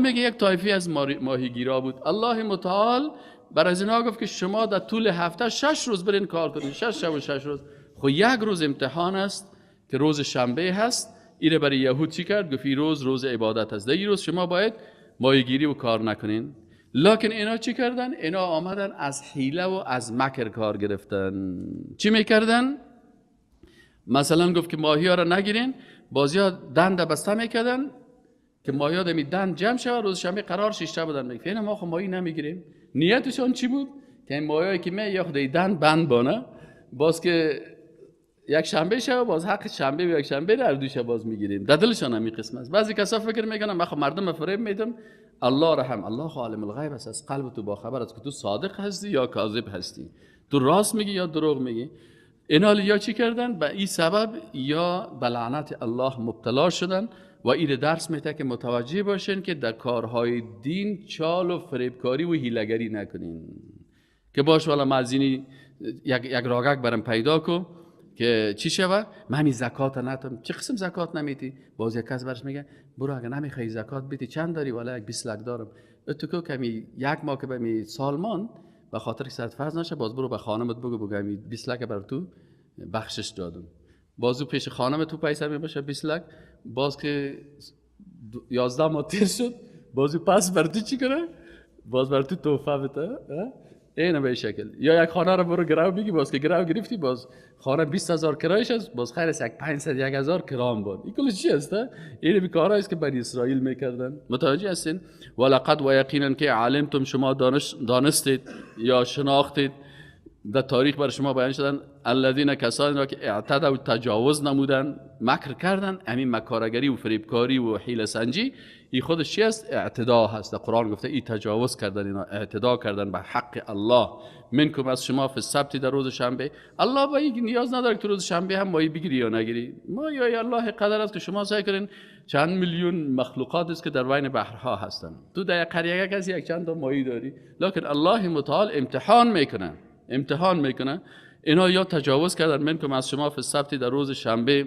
میگه یک طایفی از ماهیگیرا بود. الله متعال بر از اینا گفت که شما در طول هفته 6 روز برین کار کنید، 6 شب و 6 روز. خب یک روز امتحان است که روز شنبه هست. اینه برای یهود چی کرد؟ گفت این روز عبادت است، در این روز شما باید ماهیگیری و کار نکنین. لکن اینا چی کردن؟ اینا آمدن از حیله و از مکر کار گرفتن. چی میکردن؟ مثلا گفت که ماهی ها را نگیرین، بازی ها دند بسته میکردن که ماهی ها دمی دند جمع شود، روز شنبه قرار 6 تا بودن. میگه ما خب ماهی نمیگیریم. نیتشون چی بود؟ که این ماهی که می یا خدای دند بند بانه، باز که یک شنبه شب باز حق شنبه و یک شنبه در دو شب باز میگیریم. در دلشان هم این قسم است. بعضی کسا فکر میکنن من خب مردم فریب میدم. الله رحم، الله عالم الغیب است، از قلب تو با خبر است که تو صادق هستی یا کاذب هستی، تو راست میگی یا دروغ میگی. اینا یا چی کردن؟ به این سبب یا به لعنت الله مبتلا شدن. و این درس میده که متوجه باشین که در کارهای دین چال و فریبکاری و هیلگری نکنین. که باش والا مازینی یک راگک برام پیدا کو که چی شوه؟ من همین زکات ندارم. چه قسم زکات نمیتی؟ باز یک کس برش میگه برو اگه نمیخوای زکات بدی چند داری؟ والا یک 20 لک دارم. تو که کمی یک ماه که به سالمان به خاطر که صد فرض نشه، باز برو به خانمت بگو کمی 20 لک بر تو بخشش دادم. بازو پیش خانم تو پیسه میباشه 20 لک. باز که 11 ماه تیر شد، بازی پس بر تو چی کنه؟ باز بر تو تحفه بده. اینه به شکل. یا یک خانه رو برو گرو بگی، باز که گرو گرفتی باز خانه 20,000 کرایش است، باز خیرش یک 500 1000 کرام بود. این کلش چی است؟ این به کارهایی است که بنی اسرائیل میکردن. متوجه هستین؟ ولقد و یقینا که علمتم شما دانستید یا شناختید، در تاریخ بر شما بیان شدن الذین کسانی را که اعتدوا تجاوز نمودن، مکر کردن، همین مکارگری و فریبکاری و حیله سنجی، این خودش چی است؟ اعتدا هست. قرآن گفته این تجاوز کردن، اینا اعتدا کردن به حق الله. منکم از شما فی السبت در روز شنبه. الله با این نیاز نداره که روز شنبه هم مایی بگیری یا نگیری. ما یا الله قدر است که شما سعی کنین. چند میلیون مخلوقات است که در بین بحرها هستند. تو در قریه کسی یک چند تا مایی داری، لکن الله متعال امتحان میکنه. اینا یا تجاوز کردن منکم از شما فی السبت در روز شنبه.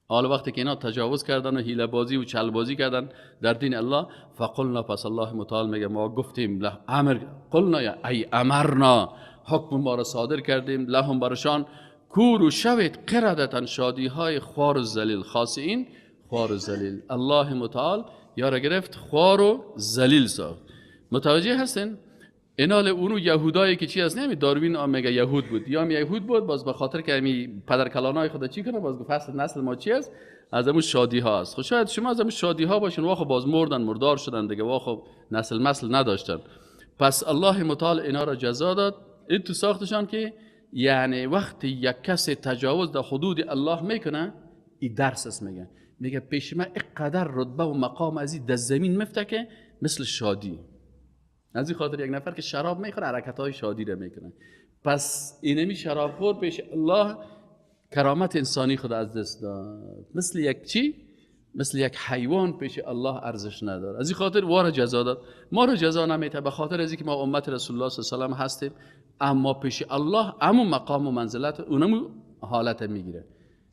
حالا وقتی که اینا تجاوز کردن و حیله بازی و چل بازی کردن در دین الله، فقلنا، پس الله متعال میگه ما گفتیم قلنا یا ای امرنا، حکم ما را صادر کردیم، لهم برشان، کورو شوید قردتن، شادی های خوار و ذلیل. خاصین خوار و ذلیل. الله متعال یارا گرفت خوار و ذلیل ساخت. متوجه هستین؟ اینال اونو یهودایی که چی هست، نمی داروین میگه یهود بود، یا یهود بود، باز به خاطر که می پدر کلانای خدا چی کنه، باز فصل نسل ما چی است، از همون شادی ها است. خب شاید شما از همون شادی ها باشین، واخو باز مردار شدن دیگه، واخو نسل نداشتن. پس الله متعال اینا را جزا داد. این تو ساختشان که یعنی وقتی یک کس تجاوز در حدود الله میکنه، این درس است. میگه پیش من اینقدر رتبه و مقام از این در زمین مفتکه مثل شادی. از این خاطر یک نفر که شراب میخوره حرکت‌های شادی رو میکنه. پس اینمی شرابخور پیش الله کرامت انسانی خود از دست داد، مثل یک چی؟ مثل یک حیوان پیش الله ارزش نداره. از این خاطر واره جزا داد. ما رو جزا نمیده به خاطر از اینکه ما امت رسول الله صلی الله علیه و آله هستیم، اما پیش الله همون مقام و منزلت اونم حالت میگیره.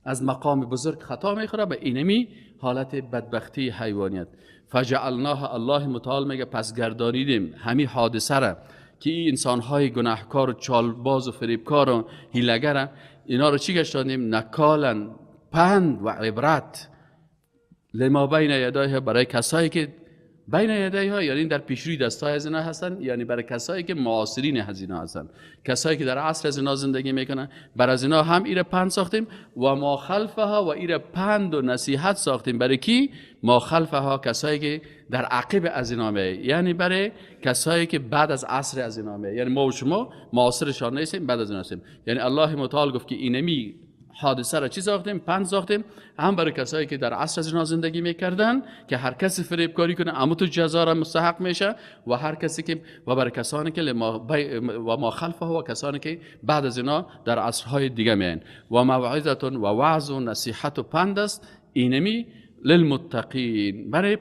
از مقام بزرگ خطا میخوره به اینمی حالت بدبختی حیوانیت. فجعلناها، الله متعال میگه پس گردانیدیم همین حادثه را که این انسانهای گناهکار و چالباز و فریبکار و هیلگر، اینا رو چی گشتانیم؟ نکالا، پند و عبرت، لما بین یدایها، برای کسایی که بین یدایها یعنی در پیشروی دستای از اینا هستن، یعنی برای کسایی که معاصرین از اینا هستن، کسایی که در عصر از اینا زندگی میکنن، برای از اینا هم ایره پند ساختیم. و ما خلفها، و ایره پند و نصیحت ساختیم. برای کی؟ ما خلفها، کسایی که در عقب از اینا میه، یعنی برای کسایی که بعد از عصر از اینا میه. یعنی ما و شما معاصرشان نیستیم، بعد از اینا هستیم. یعنی الله متعال گفت که اینمی حادثه را چی ساختیم؟ پند ساختیم، هم برای کسایی که در عصر از اینا زندگی میکردن که هر کسی فریبکاری کنه اما تو جزا را مستحق میشه، و هر کسی که و برای کسانی که و ما خلفه، و کسانی که بعد از اینا در عصرهای دیگه میان. و موعظه و وعظ و نصیحت و پند است، اینمی للمتقین، برای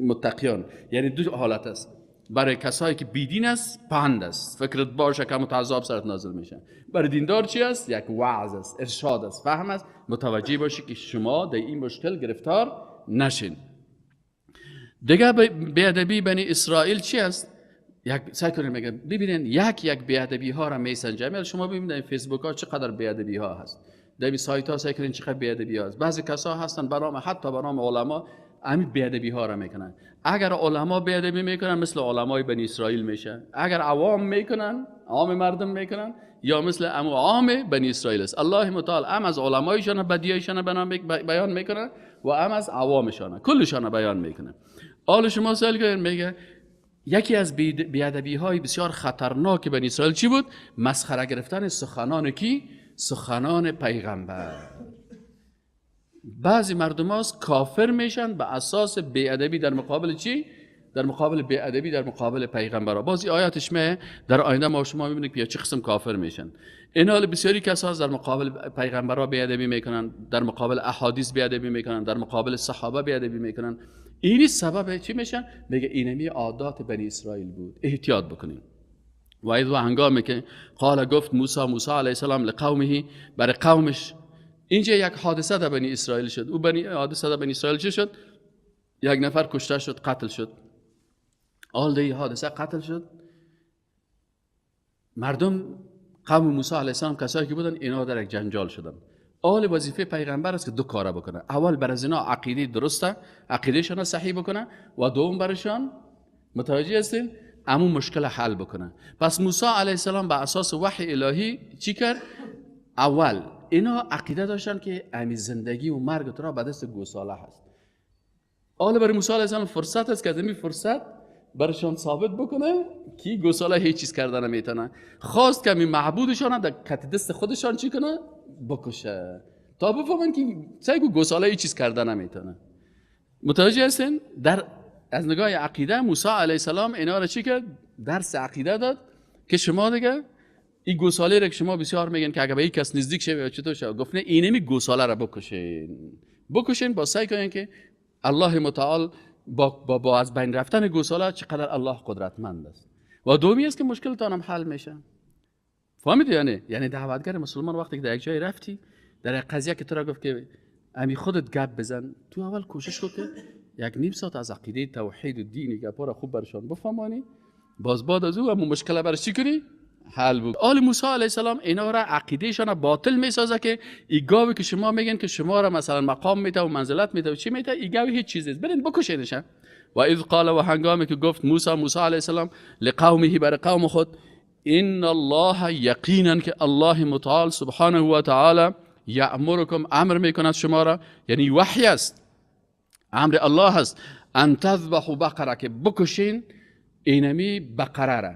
متقیان. یعنی دو حالت است. برای کسایی که بیدین است پند است، فکرت باشه که متعذاب سرت نازل میشه. برای دیندار چی است؟ یک وعظ است، ارشاد است، فهم است، متوجه باشی که شما در این مشکل گرفتار نشین. دیگه بیادبی بنی اسرائیل چی است؟ یک سعی کنید میگه ببینید یک بیادبی ها را میسنجه. شما ببینید فیسبوک ها چقدر بیادبی ها هست، در سایت ها سعی کنید چقدر بیادبی ها هست. بعضی کسا هستن حتی برام علما همین بیادبی ها را میکنن. اگر علما بیادبی میکنن مثل علمای بنی اسرائیل میشه، اگر عوام میکنن، عام مردم میکنن، یا مثل عام بنی اسرائیل است. الله متعال هم از علمایشان بدیایشان بیان میکنه و هم از عوامشان کلشان بیان میکنه. حال شما سوال کنید، میگه یکی از بیادبی های بسیار خطرناک بنی اسرائیل چی بود؟ مسخره گرفتن سخنان کی؟ سخنان پیغمبر. بعضی مردم هاست کافر میشن به اساس بیادبی در مقابل چی؟ در مقابل بیادبی در مقابل پیغمبر. بازی آیاتش می در آینده ما شما میبینید که چه قسم کافر میشن. این حال بسیاری کسا در مقابل پیغمبرها بیادبی میکنن، در مقابل احادیث بیادبی میکنن، در مقابل صحابه بیادبی میکنن. اینی سبب چی میشن؟ میگه اینمی عادات بنی اسرائیل بود، احتیاط بکنین. و اذ هنگامی که قال گفت موسی علیه السلام لقومه، برای قومش، اینجا یک حادثه در بنی اسرائیل شد. او حادثه در بنی اسرائیل چه شد؟ یک نفر کشته شد، قتل شد. آل دی حادثه قتل شد. مردم قوم موسی علیه السلام کسایی که بودن اینا در یک جنجال شدن. اول وظیفه پیغمبر است که دو کاره بکنه. اول بر از اینا عقیده درسته، عقیدهشان صحیح بکنه، و دوم برشان متوجه هستین همون مشکل حل بکنه. پس موسی علیه السلام به اساس وحی الهی چی کرد؟ اول اینا عقیده داشتن که امی زندگی و مرگ تو را به دست گوساله هست. حالا برای موسی علیه السلام فرصت است که از این فرصت برشان ثابت بکنه که گوساله هیچ چیز کردن نمیتونه. خواست که می معبودشان در کت دست خودشان چی کنه؟ بکشه، تا بفهمن که سعی گوساله هیچ چیز کردن نمیتونه. متوجه هستین؟ در از نگاه عقیده موسی علیه السلام اینا را چی کرد؟ درس عقیده داد که شما دیگه این گوساله را که شما بسیار میگن که اگه به یک کس نزدیک شه یا چطور شه، گفت نه اینمی گوساله را بکشین با سعی کنین که الله متعال با از بین رفتن گوساله چقدر الله قدرتمند است. و دومی است که مشکلتان هم حل میشه. فهمیدی؟ یعنی دعوتگر مسلمان وقتی که در یک جای رفتی در یک قضیه که تو را گفت که امی خودت گپ بزن، تو اول کوشش کن که یک نیم ساعت از عقیده توحید و دین گپا را خوب برشان بفهمانی، باز بعد از او همون مشکل برش چی کنی؟ حل بود. آل موسی علیه السلام اینا را عقیدهشان باطل میسازه که این گاوی که شما میگن که شما را مثلا مقام میده و منزلت میده و چی میده، این گاوی هیچ چیزی نیست، برین بکشینش. و اذ قال، و هنگامی که گفت موسی علیه السلام لقومه، بر قوم خود، ان الله، یقینا که الله متعال سبحانه و تعالی یأمرکم، امر میکند شما را، یعنی وحی است، امر الله است، ان تذبحوا بقره، که بکشین اینمی بقره را،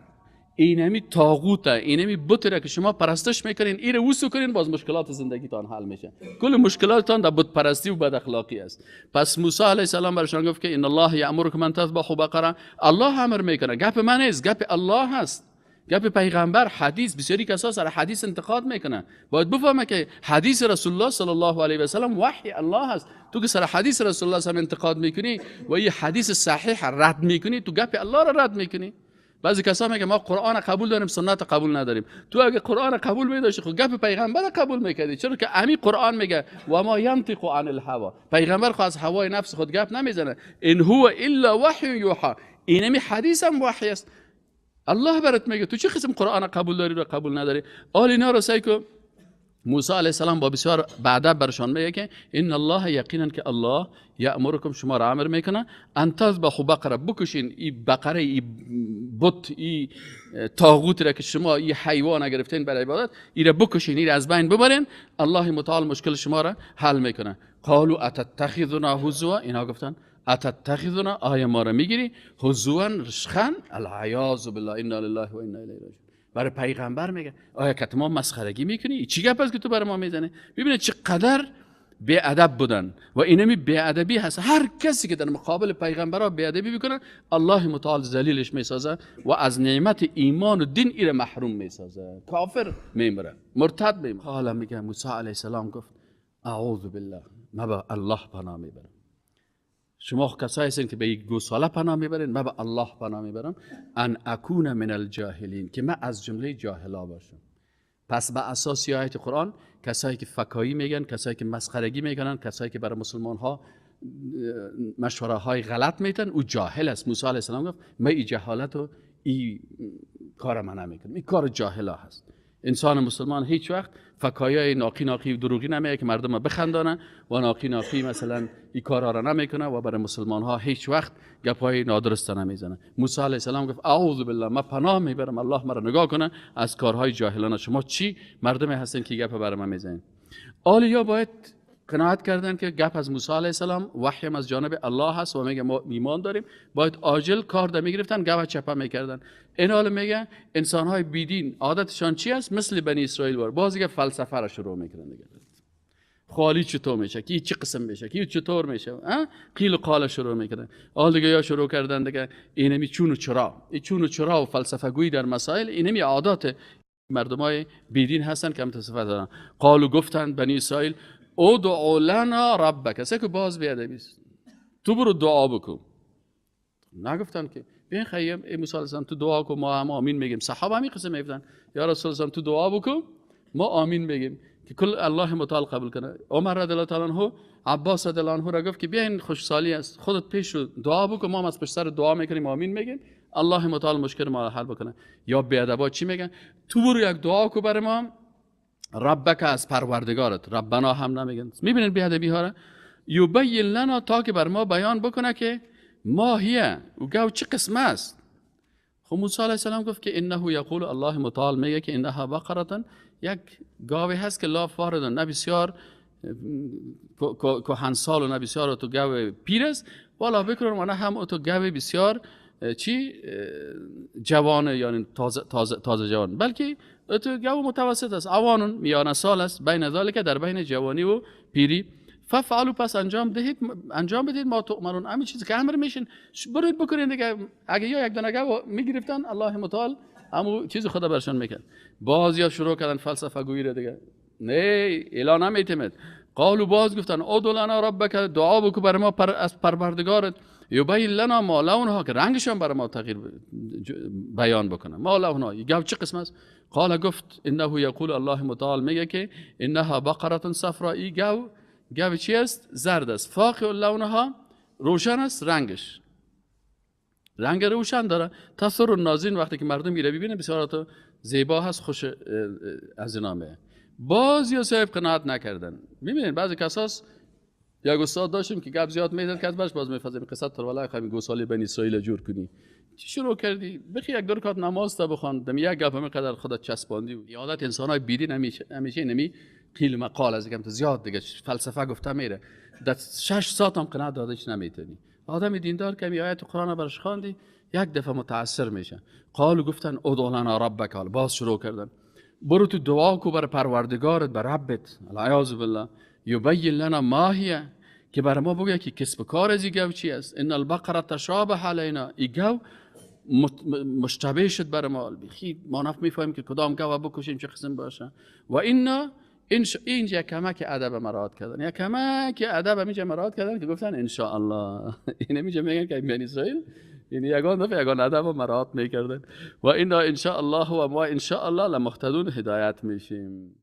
اینمی طاغوت، اینمی بت را که شما پرستش میکنین، این رو وسو کنین، باز مشکلات زندگیتان حل میشه. کل مشکلاتتان در بت پرستی و بد اخلاقی است. پس موسی علیه السلام برشان گفت که ان الله یأمرکم ان تذبحوا بقره، الله امر میکنه، گپ من نیست، گپ الله هست، گپ پیغمبر. حدیث، بسیاری کسا سر حدیث انتقاد میکنه، باید بفهمه که حدیث رسول الله صلی الله علیه و سلم وحی الله هست. تو که سر حدیث رسول الله صلی انتقاد میکنی و این حدیث صحیح رد میکنی، تو گپ الله را رد میکنی. بعضی کسا میگه ما قرآن قبول داریم سنت قبول نداریم. تو اگه قرآن قبول میداشتی خب گپ پیغمبر قبول میکردی، چرا که امی قرآن میگه و ما ینطق عن الهوى، پیغمبر خود از هوای نفس خود گپ نمیزنه، ان هو الا وحی یوحى، اینمی حدیث هم وحی است، الله برات میگه. تو چه قسم قرآن قبول داری و قبول نداری؟ آل اینا رو سعی کن. موسی علیه السلام با بسیار بعد برشان میگه که ان الله، یقینا که الله یأمرکم، شما را امر میکنه، ان تذبحوا بقره، بکشین این بقره، این بت، این طاغوت را که شما این حیوان گرفتین برای عبادت، این را بکشین، این را از بین ببرین، الله متعال مشکل شما را حل میکنه. قالوا اتتخذنا هزوا، اینا گفتن اتتخذنا، آیا ما را میگیری هزوا، رشخن، العیاذ بالله، انا لله و انا الیه راجعون. برای پیغمبر میگه آیا که ما مسخرگی میکنی؟ چی گپ است که تو برای ما میزنی؟ ببینید چقدر بی ادب بودن و اینمی بی ادبی هست. هر کسی که در مقابل پیغمبرها بی ادبی میکنه، الله متعال ذلیلش میسازه و از نعمت ایمان و دین ایره محروم میسازه، کافر میمره، مرتد میمره. حالا میگه موسی علیه السلام گفت اعوذ بالله، ما به الله پناه میبرم. شما کسایی هستین که به گوساله پناه میبرین، من به الله پناه میبرم، ان اکون من الجاهلین، که من از جمله جاهلا باشم. پس به اساس آیت قرآن، کسایی که فکایی میگن، کسایی که مسخرگی میکنن، کسایی که برای مسلمان ها مشوره های غلط میتن، او جاهل است. موسی علیه السلام گفت من این جهالت و این کار من نمیکنم، این کار جاهلا هست. انسان مسلمان هیچ وقت فکایای ناقی و دروغی نمیگه که مردم بخندانه و ناقی مثلا این کارها را نمیکنه و برای مسلمان ها هیچ وقت گپای نادرست نمیزنه. موسی علیه السلام گفت اعوذ بالله، من پناه میبرم الله مرا نگاه کنه از کارهای جاهلانه شما. چی مردمی هستین که گپ برای من میزنین؟ اولیا باید قناعت کردن که گپ از موسی علیه السلام وحی از جانب الله هست و میگه ما ایمان داریم، باید عاجل کار در میگرفتن، گپ چپا میکردن. این حال میگه انسان های بیدین عادتشان چی است؟ مثل بنی اسرائیل بار بازی که فلسفه را شروع میکنن دیگه، خالی چطور میشه، کی چه قسم میشه، کی چطور میشه، قیل و قال شروع میکنن. حال دیگه یا شروع کردن دیگه اینمی چون و چرا، این چون و چرا و فلسفه گویی در مسائل، اینمی عادات مردمای بیدین هستن که متصفه دارن. قالو گفتند بنی اسرائیل ادعو لنا ربک، کسی که باز بیادبی است، تو برو دعا بکن. نگفتن که بین خیام ای موسی علیه السلام تو دعا کن ما هم آمین میگیم. صحابه همین قسم میگفتن یا رسول الله تو دعا بکن ما آمین میگیم که کل الله متعال قبول کنه. عمر رضی الله تعالی عنه، عباس رضی الله عنه را گفت که بیاین خوشسالی است، خودت پیش رو دعا بکن ما هم از پشت سر دعا میکنیم آمین میگیم، الله متعال مشکل ما حل بکنه. یا بیادبا چی میگن؟ تو برو یک دعا کو برای ما ربک از پروردگارت، ربنا هم نمیگن. میبینید بیادبی ها را. یبین لنا، تا که بر ما بیان بکنه که ما هیه، او گاو چه قسم است. خب موسی علیه السلام گفت که انه یقول، الله متعال میگه که انها بقرة، یک گاوی هست که لا فارد، نه بسیار کهنسال و نه بسیار تو گاو پیر است، والا بکرون و نه هم تو گاو بسیار چی جوانه، یعنی تازه جوان، بلکه تو گاو متوسط است، اوانون میانه سال است، بین ذالک، در بین جوانی و پیری. ففعلوا، پس انجام بدید ما تؤمرون، همین چیزی که امر میشین برید بکنید دیگه. اگه یا یک دونه گاو میگرفتن، الله متعال همو چیز خدا برشان میکرد. باز یا شروع کردن فلسفه گویی را دیگه، نه الا نمیتمد. قالوا، باز گفتن ادع لنا ربک، دعا بکو بر ما از پروردگارت، یبین لنا ما لونها، که رنگشان بر ما تغییر بیان بکنه. ما لونها، گاو چه قسم است؟ قال، گفت انه یقول، الله متعال میگه که انها بقره صفراء، ای گاو چی است؟ زرد است، فاقع لونها، روشن است رنگش، رنگ روشن داره. تسر الناظرین، وقتی که مردم میره ببینه بسیار تو زیبا هست، خوش از نامه. باز یا صاحب قناعت نکردن. میبینید بعضی کساس، یک استاد داشتیم که گپ زیاد میزد که باش باز میفهمیم قصه تو والله خیلی گوسالی بنی اسرائیل جور کنی. چی شروع کردی؟ بخی یک دو رکعت نماز تا بخوان، دم یک گپ همینقدر خودت چسباندی. یادت انسانای بیدین همیشه نمی قیل مقال از تو زیاد دیگه فلسفه گفته میره. در 6 ساعت هم قناعت دادش نمیتونی. آدم دیندار که آیت قرآن برش خواندی یک دفعه متاثر میشه. قالو، گفتن ادع لنا ربک، باز شروع کردن برو تو دعا کو بر پروردگارت، بر ربت، العیاذ بالله. یبین لنا ما هی، که بر ما بگه که کسب کار از این گاو چی است. ان البقره تشابه علینا، این گاو مشتبه شد بر ما، بخی ما نفهمیم که کدام گاو بکشیم چه قسم باشه. و اینا اینجا کمک ادب مراد کردن، یا کمک ادب میشه مراد کردن که گفتن ان شاء الله. این میشه میگن که بنی اسرائیل یعنی یگان دفعه یگان ادب مراد میکردن. و اینا ان شاء الله و ما ان شاء الله لمهتدون، هدایت میشیم.